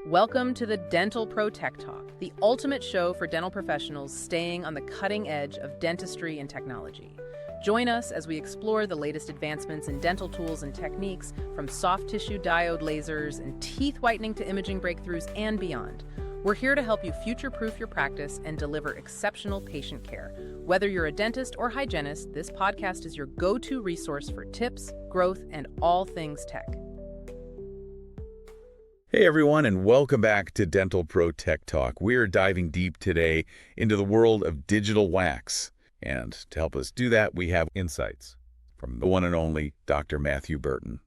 Welcome to the Dental Pro Tech Talk, the ultimate show for dental professionals staying on the cutting edge of dentistry and technology. Join us as we explore the latest advancements in dental tools and techniques, from soft tissue diode lasers and teeth whitening to imaging breakthroughs and beyond. We're here to help you future-proof your practice and deliver exceptional patient care. Whether you're a dentist or hygienist, this podcast is your go-to resource for tips, growth, and all things tech. Hey everyone, and welcome back to Dental Pro Tech Talk. We're diving deep today into the world of digital wax. And to help us do that, we have insights from the one and only Dr. Matthew Burton.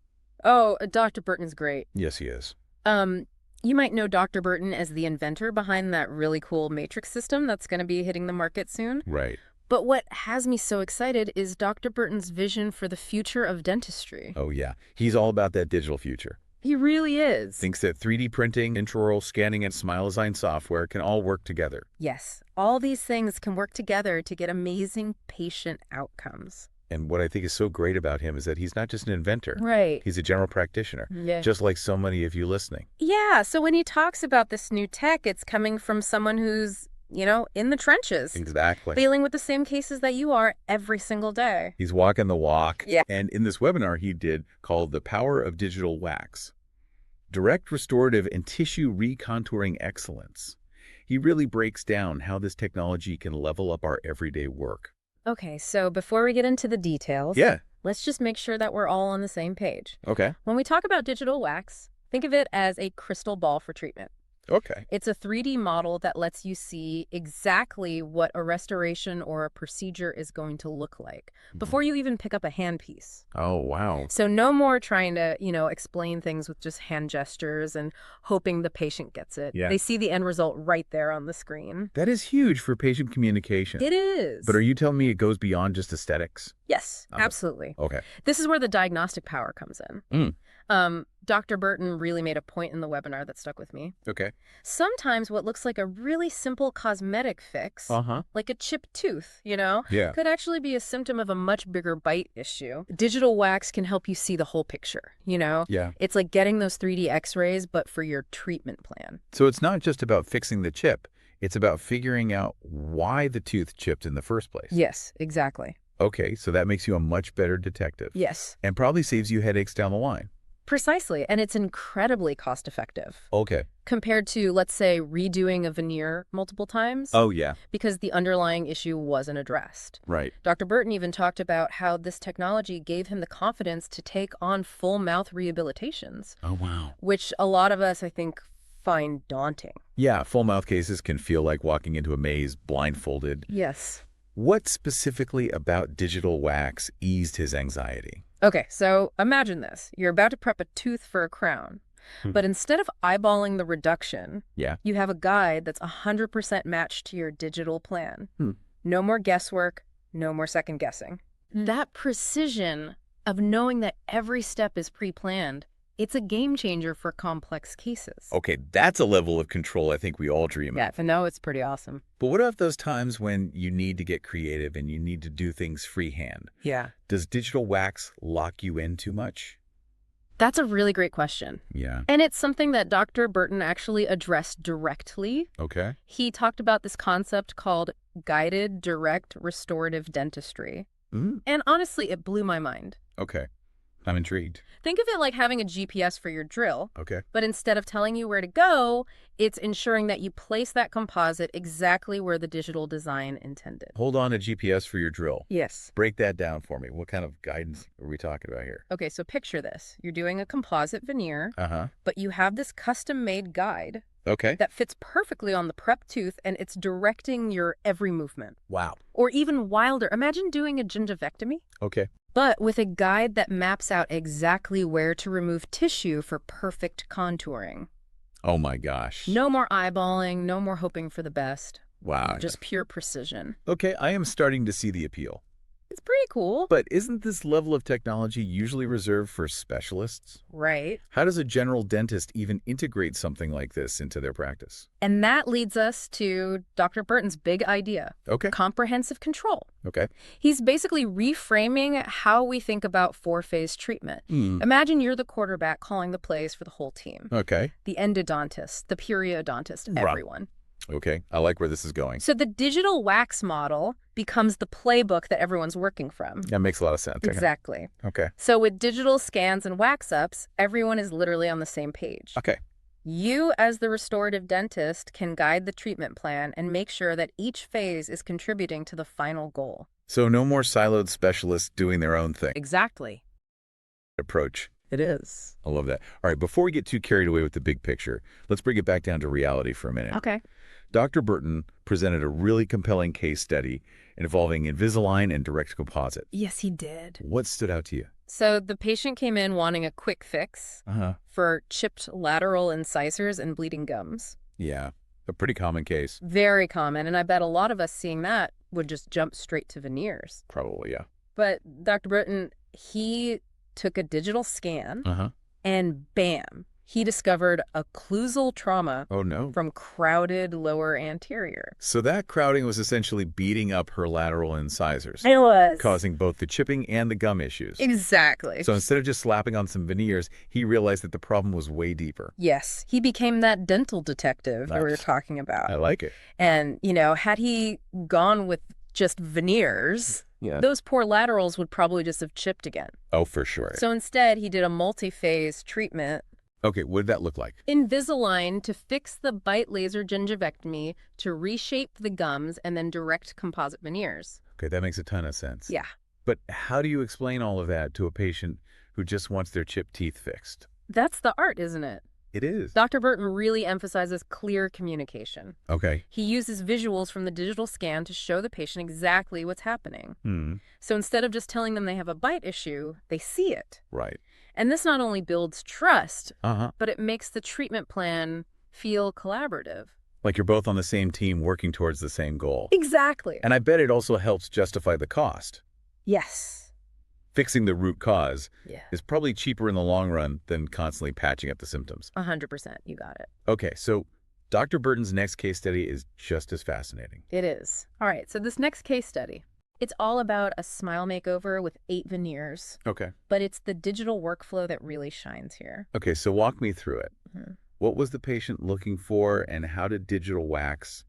Oh, Dr. Burton's great. Yes, he is. You might know Dr. Burton as the inventor behind that really cool matrix system that's going to be hitting the market soon. Right. But what has me so excited is Dr. Burton's vision for the future of dentistry. Oh yeah, he's all about that digital future. He really is. Thinks that 3D printing, intraoral scanning, and smile design software can all work together. Yes, all these things can work together to get amazing patient outcomes. And what I think is so great about him is that he's not just an inventor. Right. He's a general practitioner, just like so many of you listening. Yeah, so when he talks about this new tech, it's coming from someone who's, in the trenches. Exactly. Dealing with the same cases that you are every single day. He's walking the walk. Yeah. And in this webinar he did called The Power of Digital Wax, Direct Restorative and Tissue Recontouring Excellence, he really breaks down how this technology can level up our everyday work. Okay, so before we get into the details, let's just make sure that we're all on the same page. Okay. When we talk about digital wax, think of it as a crystal ball for treatment. Okay. It's a 3D model that lets you see exactly what a restoration or a procedure is going to look like before you even pick up a handpiece. Oh, wow. So no more trying to, explain things with just hand gestures and hoping the patient gets it. Yeah. They see the end result right there on the screen. That is huge for patient communication. It is. But are you telling me it goes beyond just aesthetics? Yes, absolutely. Okay. This is where the diagnostic power comes in. Dr. Burton really made a point in the webinar that stuck with me. Okay. Sometimes what looks like a really simple cosmetic fix, like a chipped tooth, could actually be a symptom of a much bigger bite issue. Digital wax can help you see the whole picture, Yeah. It's like getting those 3D x-rays, but for your treatment plan. So it's not just about fixing the chip. It's about figuring out why the tooth chipped in the first place. Yes, exactly. Okay, so that makes you a much better detective. Yes. And probably saves you headaches down the line. Precisely, and it's incredibly cost-effective. Okay. Compared to, let's say, redoing a veneer multiple times. Oh, yeah. Because the underlying issue wasn't addressed. Right. Dr. Burton even talked about how this technology gave him the confidence to take on full mouth rehabilitations. Oh, wow. Which a lot of us, I think, find daunting. Yeah, full mouth cases can feel like walking into a maze blindfolded. Yes. What specifically about digital wax eased his anxiety? Okay, so imagine this. You're about to prep a tooth for a crown, but instead of eyeballing the reduction, you have a guide that's 100% matched to your digital plan. No more guesswork, no more second guessing. That precision of knowing that every step is pre-planned, it's a game changer for complex cases. Okay, that's a level of control I think we all dream of. Yeah, I know, it's pretty awesome. But what about those times when you need to get creative and you need to do things freehand? Yeah. Does digital wax lock you in too much? That's a really great question. Yeah. And it's something that Dr. Burton actually addressed directly. Okay. He talked about this concept called guided direct restorative dentistry. And honestly, it blew my mind. Okay. I'm intrigued. Think of it like having a GPS for your drill. Okay. But instead of telling you where to go, it's ensuring that you place that composite exactly where the digital design intended. Hold on to GPS for your drill. Yes. Break that down for me. What kind of guidance are we talking about here? Okay, so picture this. You're doing a composite veneer, Uh-huh. but you have this custom-made guide Okay. that fits perfectly on the prep tooth, and it's directing your every movement. Wow. Or even wilder, imagine doing a gingivectomy, Okay. but with a guide that maps out exactly where to remove tissue for perfect contouring. Oh my gosh. No more eyeballing, no more hoping for the best. Wow. Just pure precision. Okay, I am starting to see the appeal. It's pretty cool. But isn't this level of technology usually reserved for specialists? Right. How does a general dentist even integrate something like this into their practice? And that leads us to Dr. Burton's big idea, Okay. comprehensive control. Okay. He's basically reframing how we think about four-phase treatment. Imagine you're the quarterback calling the plays for the whole team. Okay. The endodontist, the periodontist, Right. everyone. Okay. I like where this is going. So the digital wax model becomes the playbook that everyone's working from. That makes a lot of sense. Okay. Exactly. Okay. So with digital scans and wax-ups, everyone is literally on the same page. Okay. You, as the restorative dentist, can guide the treatment plan and make sure that each phase is contributing to the final goal. So no more siloed specialists doing their own thing. Exactly. Approach. It is. I love that. All right, before we get too carried away with the big picture, let's bring it back down to reality for a minute. Okay. Dr. Burton presented a really compelling case study involving Invisalign and direct composite. Yes, he did. What stood out to you? So the patient came in wanting a quick fix for chipped lateral incisors and bleeding gums. Yeah, a pretty common case. Very common, and I bet a lot of us seeing that would just jump straight to veneers. Probably, yeah. But Dr. Burton, he took a digital scan and bam, he discovered occlusal trauma Oh, no. from crowded lower anterior. So that crowding was essentially beating up her lateral incisors, It was. causing both the chipping and the gum issues. Exactly. So instead of just slapping on some veneers, he realized that the problem was way deeper. Yes, he became that dental detective that we were Nice. talking about. I like it. And, had he gone with just veneers, those poor laterals would probably just have chipped again. Oh, for sure. So instead, he did a multi-phase treatment. Okay, what did that look like? Invisalign to fix the bite laser gingivectomy, to reshape the gums, and then direct composite veneers. Okay, that makes a ton of sense. Yeah. But how do you explain all of that to a patient who just wants their chipped teeth fixed? That's the art, isn't it? It is. Dr. Burton really emphasizes clear communication. Okay. He uses visuals from the digital scan to show the patient exactly what's happening. So instead of just telling them they have a bite issue, they see it. Right. And this not only builds trust, Uh-huh. but it makes the treatment plan feel collaborative. Like you're both on the same team working towards the same goal. Exactly. And I bet it also helps justify the cost. Yes. Fixing the root cause Yeah. is probably cheaper in the long run than constantly patching up the symptoms. 100%. You got it. Okay, so Dr. Burton's next case study is just as fascinating. It is. All right. So this next case study, it's all about a smile makeover with 8 veneers, Okay. but it's the digital workflow that really shines here. Okay, so walk me through it. Mhm. What was the patient looking for, and how did digital wax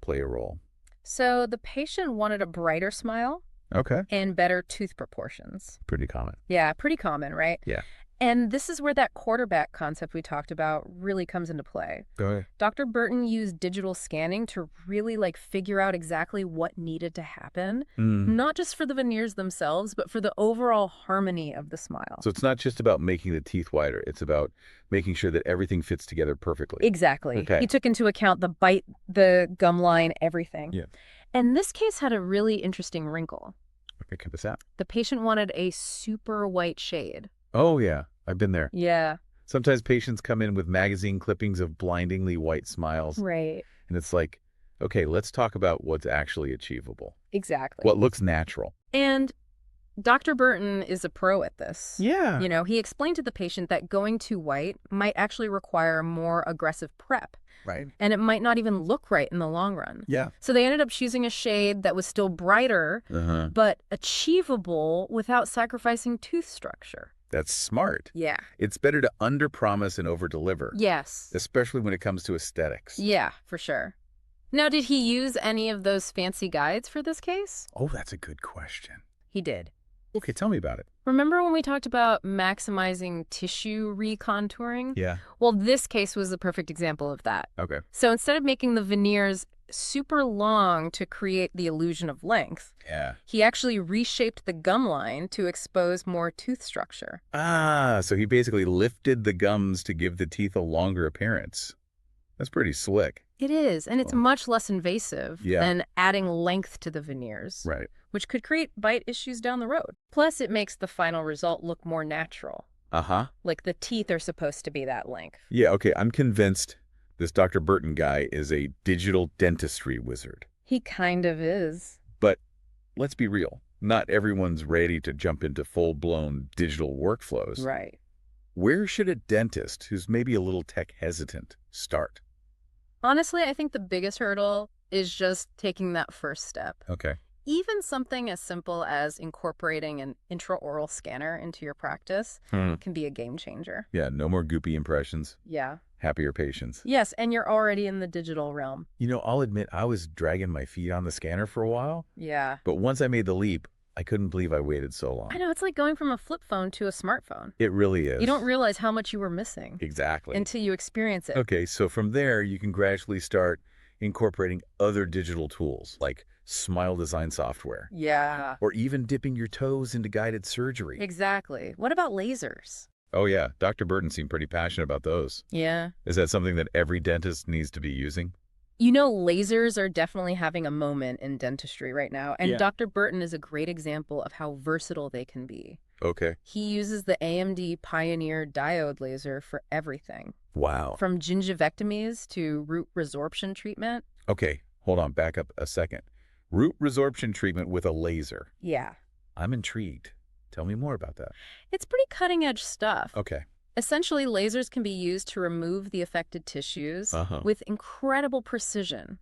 play a role? So the patient wanted a brighter smile Okay. and better tooth proportions. Pretty common. Yeah, pretty common, right? Yeah. And this is where that quarterback concept we talked about really comes into play. Go ahead. Dr. Burton used digital scanning to really figure out exactly what needed to happen, not just for the veneers themselves, but for the overall harmony of the smile. So it's not just about making the teeth whiter. It's about making sure that everything fits together perfectly. Exactly. Okay. He took into account the bite, the gum line, everything. Yeah. And this case had a really interesting wrinkle. Okay, cut this out. The patient wanted a super white shade. Oh, yeah. I've been there. Yeah. Sometimes patients come in with magazine clippings of blindingly white smiles. Right. And it's like, okay, let's talk about what's actually achievable. Exactly. What looks natural. And Dr. Burton is a pro at this. Yeah. He explained to the patient that going too white might actually require more aggressive prep, Right. and it might not even look right in the long run. Yeah. So they ended up choosing a shade that was still brighter, but achievable without sacrificing tooth structure. That's smart. Yeah. It's better to underpromise and overdeliver, Yes. especially when it comes to aesthetics. Yeah, for sure. Now, did he use any of those fancy guides for this case? Oh, that's a good question. He did. Okay, tell me about it. Remember when we talked about maximizing tissue recontouring? Yeah. Well, this case was the perfect example of that. Okay. So instead of making the veneers super long to create the illusion of length, Yeah. he actually reshaped the gum line to expose more tooth structure. So he basically lifted the gums to give the teeth a longer appearance. That's pretty slick. It is, and it's Cool. much less invasive Yeah. than adding length to the veneers, Right. which could create bite issues down the road. Plus, it makes the final result look more natural, Uh-huh. like the teeth are supposed to be that length. Yeah, okay, I'm convinced this Dr. Burton guy is a digital dentistry wizard. He kind of is. But let's be real. not everyone's ready to jump into full-blown digital workflows. Right. Where should a dentist who's maybe a little tech hesitant start? Honestly, I think the biggest hurdle is just taking that first step. Okay. Even something as simple as incorporating an intraoral scanner into your practice can be a game changer. Yeah, no more goopy impressions, Yeah. happier patients. Yes, and you're already in the digital realm. You know, I'll admit I was dragging my feet on the scanner for a while, Yeah. but once I made the leap, I couldn't believe I waited so long. I know, it's like going from a flip phone to a smartphone. It really is. You don't realize how much you were missing Exactly. until you experience it. Okay, so from there, you can gradually start incorporating other digital tools like smile design software, Yeah. or even dipping your toes into guided surgery. Exactly. What about lasers? Oh yeah, Dr. Burton seemed pretty passionate about those. Yeah. Is that something that every dentist needs to be using? You know, lasers are definitely having a moment in dentistry right now, and Yeah. Dr. Burton is a great example of how versatile they can be. Okay. He uses the AMD Pioneer diode laser for everything, Wow. from gingivectomies to root resorption treatment. Okay, hold on, back up a second. Root resorption treatment with a laser. Yeah. I'm intrigued. Tell me more about that. It's pretty cutting-edge stuff. Okay. Essentially, lasers can be used to remove the affected tissues with incredible precision,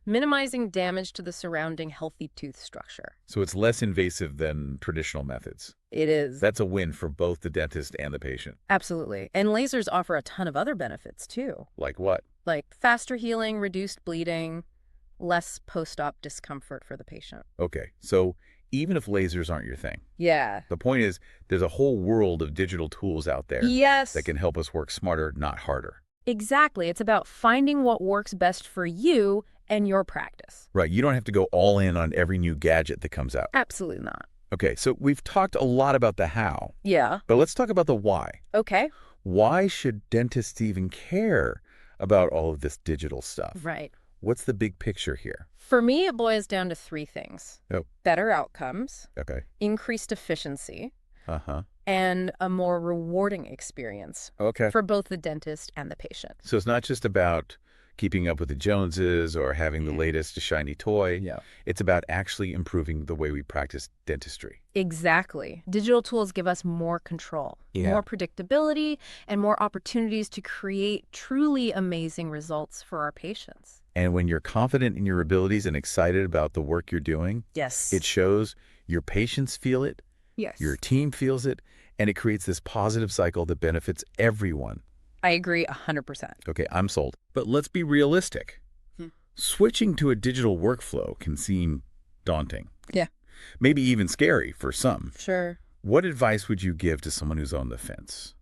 minimizing damage to the surrounding healthy tooth structure. So it's less invasive than traditional methods. It is. That's a win for both the dentist and the patient. Absolutely. And lasers offer a ton of other benefits, too. Like what? Like faster healing, reduced bleeding, less post-op discomfort for the patient. Okay, so even if lasers aren't your thing, Yeah. the point is there's a whole world of digital tools out there Yes. that can help us work smarter, not harder. Exactly. It's about finding what works best for you and your practice. Right, you don't have to go all in on every new gadget that comes out. Absolutely not. Okay, so we've talked a lot about the how, Yeah. but let's talk about the why. Okay. Why should dentists even care about all of this digital stuff? Right. What's the big picture here? For me, it boils down to three things. Oh. Better outcomes, Okay. increased efficiency, Uh-huh. and a more rewarding experience Okay. for both the dentist and the patient. So it's not just about keeping up with the Joneses or having the latest shiny toy. Yeah. It's about actually improving the way we practice dentistry. Exactly. Digital tools give us more control, more predictability, and more opportunities to create truly amazing results for our patients. And when you're confident in your abilities and excited about the work you're doing, Yes. it shows your patients feel it, Yes. your team feels it, and it creates this positive cycle that benefits everyone. I agree 100%. Okay, I'm sold. But let's be realistic. Switching to a digital workflow can seem daunting. Yeah. Maybe even scary for some. Sure. What advice would you give to someone who's on the fence?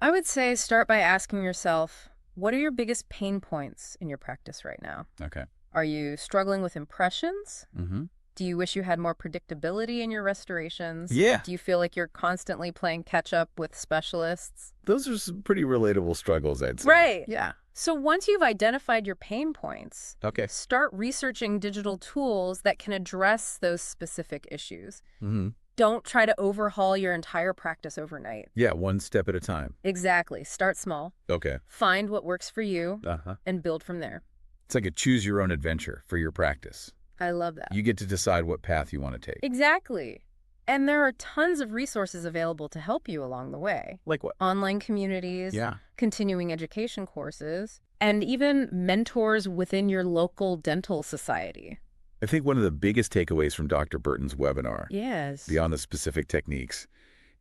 I would say start by asking yourself, what are your biggest pain points in your practice right now? Okay. Are you struggling with impressions? Mm-hmm. Do you wish you had more predictability in your restorations? Yeah. Do you feel like you're constantly playing catch up with specialists? Those are some pretty relatable struggles, I'd say. Right. Yeah. So once you've identified your pain points, Okay. start researching digital tools that can address those specific issues. Mm-hmm. Don't try to overhaul your entire practice overnight. Yeah, one step at a time. Exactly. Start small. Okay. Find what works for you Uh-huh. and build from there. It's like a choose-your-own adventure for your practice. I love that. You get to decide what path you want to take. Exactly. And there are tons of resources available to help you along the way. Like what? Online communities, Yeah. continuing education courses, and even mentors within your local dental society. I think one of the biggest takeaways from Dr. Burton's webinar, Yes. beyond the specific techniques,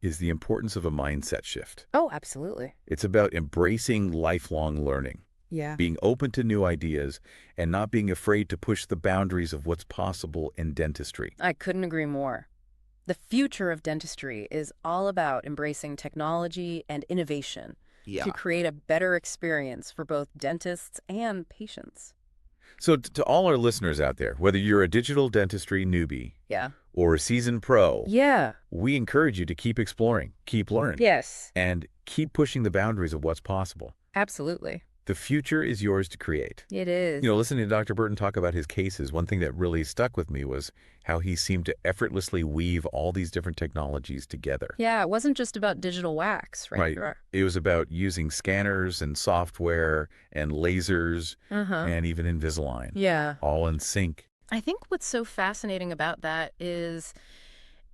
is the importance of a mindset shift. Oh, absolutely. It's about embracing lifelong learning, Yeah. being open to new ideas, and not being afraid to push the boundaries of what's possible in dentistry. I couldn't agree more. The future of dentistry is all about embracing technology and innovation to create a better experience for both dentists and patients. So to all our listeners out there, whether you're a digital dentistry newbie Yeah. or a seasoned pro, Yeah. we encourage you to keep exploring, keep learning, Yes. and keep pushing the boundaries of what's possible. Absolutely. The future is yours to create. It is. You know, listening to Dr. Burton talk about his cases, one thing that really stuck with me was how he seemed to effortlessly weave all these different technologies together. Yeah, it wasn't just about digital wax, right? It was about using scanners and software and lasers and even Invisalign, Yeah. all in sync. I think what's so fascinating about that is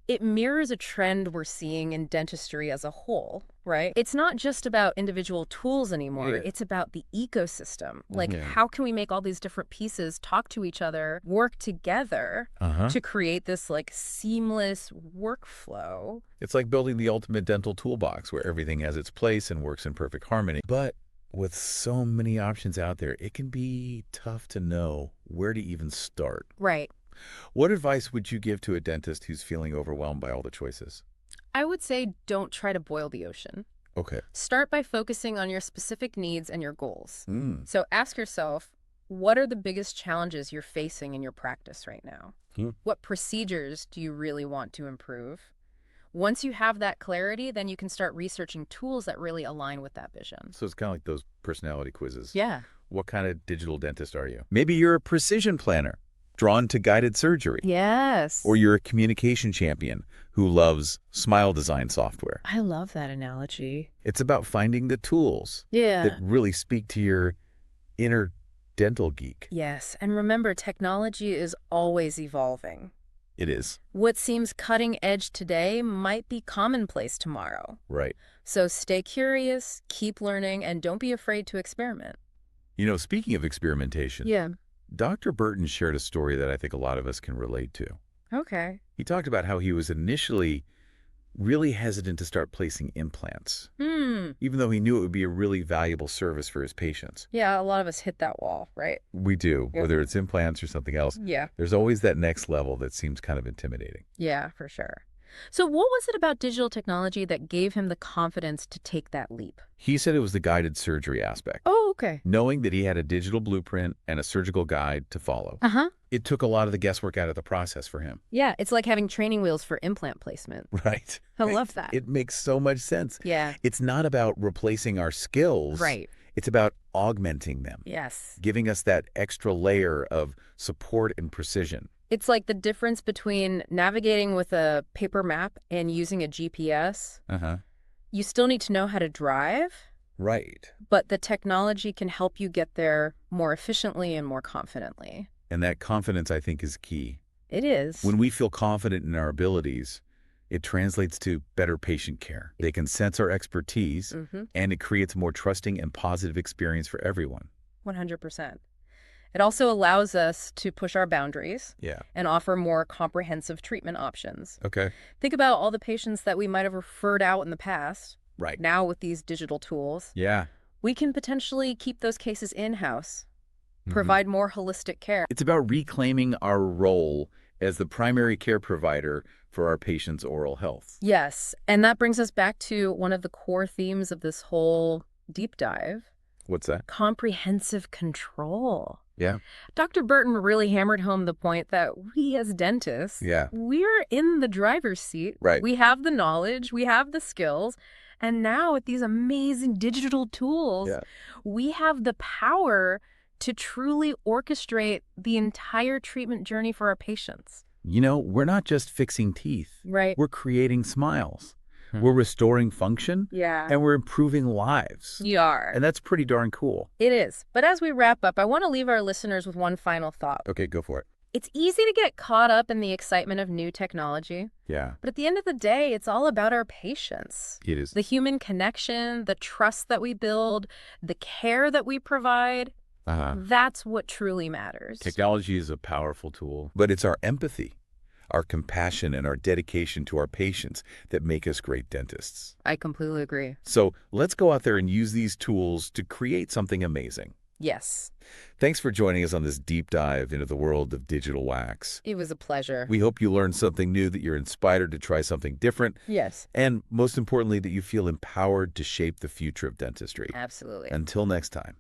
it mirrors a trend we're seeing in dentistry as a whole, right? It's not just about individual tools anymore. Yeah. It's about the ecosystem. Like, Yeah. how can we make all these different pieces talk to each other, work together to create this, like, seamless workflow? It's like building the ultimate dental toolbox where everything has its place and works in perfect harmony. But with so many options out there, it can be tough to know where to even start. Right. What advice would you give to a dentist who's feeling overwhelmed by all the choices? I would say don't try to boil the ocean. Okay. Start by focusing on your specific needs and your goals. Mm. So ask yourself, what are the biggest challenges you're facing in your practice right now? What procedures do you really want to improve? Once you have that clarity, then you can start researching tools that really align with that vision. So it's kind of like those personality quizzes. Yeah. What kind of digital dentist are you? Maybe you're a precision planner, drawn to guided surgery. Yes. Or you're a communication champion who loves smile design software. I love that analogy. It's about finding the tools that really speak to your inner dental geek. Yes. And remember, technology is always evolving. It is. What seems cutting edge today might be commonplace tomorrow. Right. So stay curious, keep learning, and don't be afraid to experiment. You know, speaking of experimentation, Yeah. Dr. Burton shared a story that I think a lot of us can relate to. Okay. He talked about how he was initially really hesitant to start placing implants, even though he knew it would be a really valuable service for his patients. Yeah, a lot of us hit that wall, right? We do, Yeah. whether it's implants or something else. Yeah. There's always that next level that seems kind of intimidating. Yeah, for sure. So what was it about digital technology that gave him the confidence to take that leap? He said it was the guided surgery aspect. Oh, okay. Knowing that he had a digital blueprint and a surgical guide to follow. Uh-huh. It took a lot of the guesswork out of the process for him. Yeah, it's like having training wheels for implant placement. Right. I love that. It makes so much sense. Yeah. It's not about replacing our skills. Right. It's about augmenting them. Yes. Giving us that extra layer of support and precision. It's like the difference between navigating with a paper map and using a GPS. Uh-huh. You still need to know how to drive, Right. but the technology can help you get there more efficiently and more confidently. And that confidence, I think, is key. It is. When we feel confident in our abilities, it translates to better patient care. They can sense our expertise, and it creates a more trusting and positive experience for everyone. 100%. It also allows us to push our boundaries Yeah. and offer more comprehensive treatment options. Okay. Think about all the patients that we might have referred out in the past. Right. Now with these digital tools, Yeah. we can potentially keep those cases in-house, provide more holistic care. It's about reclaiming our role as the primary care provider for our patients' oral health. Yes, and that brings us back to one of the core themes of this whole deep dive, What's that? comprehensive control. Yeah. Dr. Burton really hammered home the point that we as dentists, Yeah. we're in the driver's seat. Right. We have the knowledge, we have the skills, and now with these amazing digital tools, we have the power to truly orchestrate the entire treatment journey for our patients. You know, we're not just fixing teeth. Right. We're creating smiles. We're restoring function. Yeah. And we're improving lives. You are. And that's pretty darn cool. It is. But as we wrap up, I want to leave our listeners with one final thought. Okay, go for it. It's easy to get caught up in the excitement of new technology. Yeah, But at the end of the day, it's all about our patients. it is. The human connection, the trust that we build, the care that we provide. That's what truly matters. Technology is a powerful tool, but it's our empathy, our compassion, and our dedication to our patients that make us great dentists. I completely agree. So let's go out there and use these tools to create something amazing. Yes. Thanks for joining us on this deep dive into the world of digital wax. It was a pleasure. We hope you learned something new, that you're inspired to try something different, Yes. and most importantly, that you feel empowered to shape the future of dentistry. Absolutely. Until next time.